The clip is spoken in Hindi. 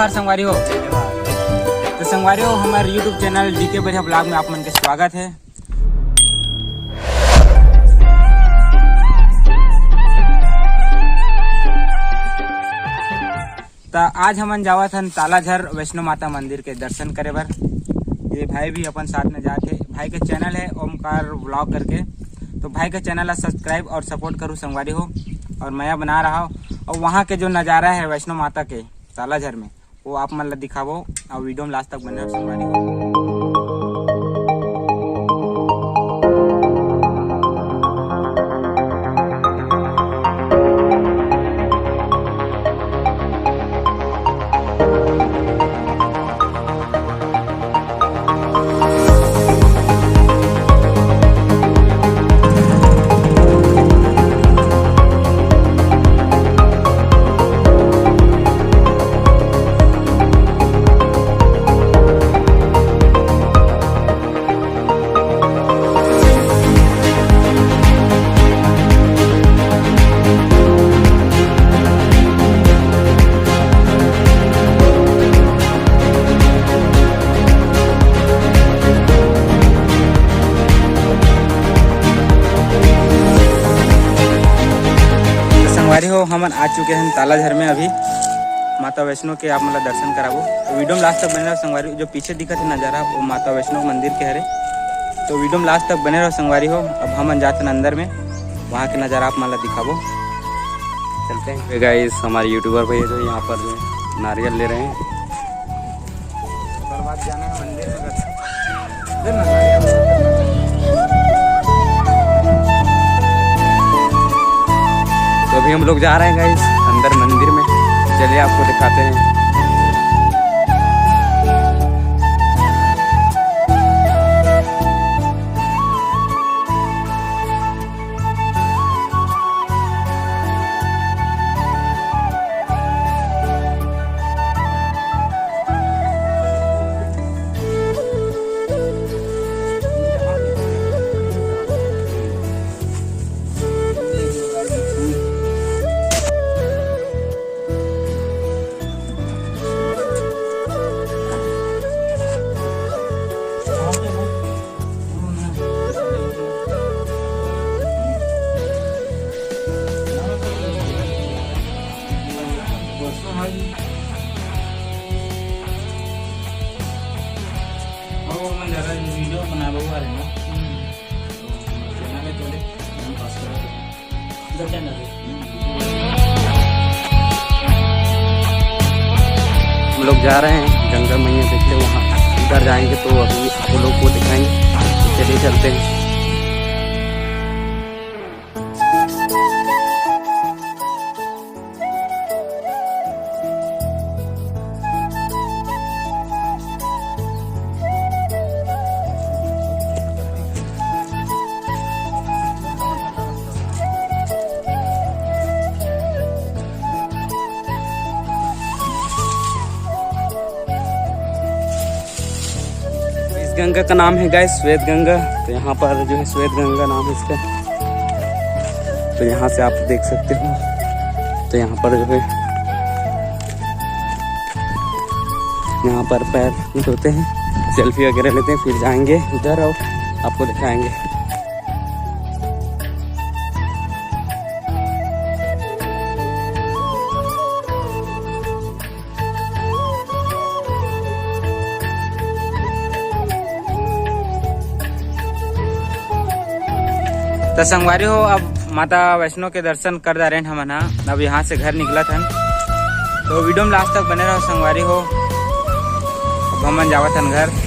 जोहार संगवारी हो। तो संगवारी हो, हमारे यूट्यूब चैनल डीके बढ़िया ब्लॉग में आप मन के स्वागत है। तो आज हमन जावत हन तालाझर वैष्णो माता मंदिर के दर्शन करे बर। ये भाई भी अपन साथ में जाते। भाई का चैनल है ओमकार व्लॉग करके, तो भाई का चैनल है सब्सक्राइब और सपोर्ट करूँ संगवारी हो। और मैं बना रहा हूँ और वहाँ के जो नज़ारा है वैष्णो माता के तालाझर में, वो आप मन ला दिखावो और वीडियो में लास्ट तक बने संगवारी हो। संगवारी हो, हमन आ चुके हैं तालाझर में। अभी माता वैष्णो के आप मतलब दर्शन कराबो, तो वीडियो में लास्ट तक बने रहो संगवारी। जो पीछे दिखत है नज़ारा वो माता वैष्णो मंदिर के हरे, तो वीडियो में लास्ट तक बने रहो संगवारी हो। अब हमन जाते हैं अंदर में, वहाँ के नज़ारा आप मतलब दिखाबो। चलते हैं गाइस। हमारे यूट्यूबर भैया जो यहाँ पर जो नारियल ले रहे हैं। जाना है मंदिर में। तो अभी हम लोग जा रहे हैं गाइस अंदर मंदिर में। चलिए आपको दिखाते हैं। वीडियो बना रहे ना, चैनल चले हम लोग जा रहे हैं गंगा मैया देखते। वहाँ उधर जाएंगे तो अभी आप लोग को दिखाएंगे। तो चलिए चलते हैं। गंगा का नाम है गाइस श्वेत गंगा। तो यहाँ पर जो है श्वेत गंगा नाम है इसका। तो यहाँ से आप देख सकते हो। तो यहाँ पर जो है यहाँ पर पैर धोते हैं, सेल्फी वगैरह लेते हैं, फिर जाएंगे उधर और आपको दिखाएंगे। तो संगवारी हो, अब माता वैष्णो के दर्शन कर जा रहे हैं हम। अब यहाँ से घर निकला था, तो वीडियो में लास्ट तक बने रहो संगवारी हो। अब हम जावत हन घर।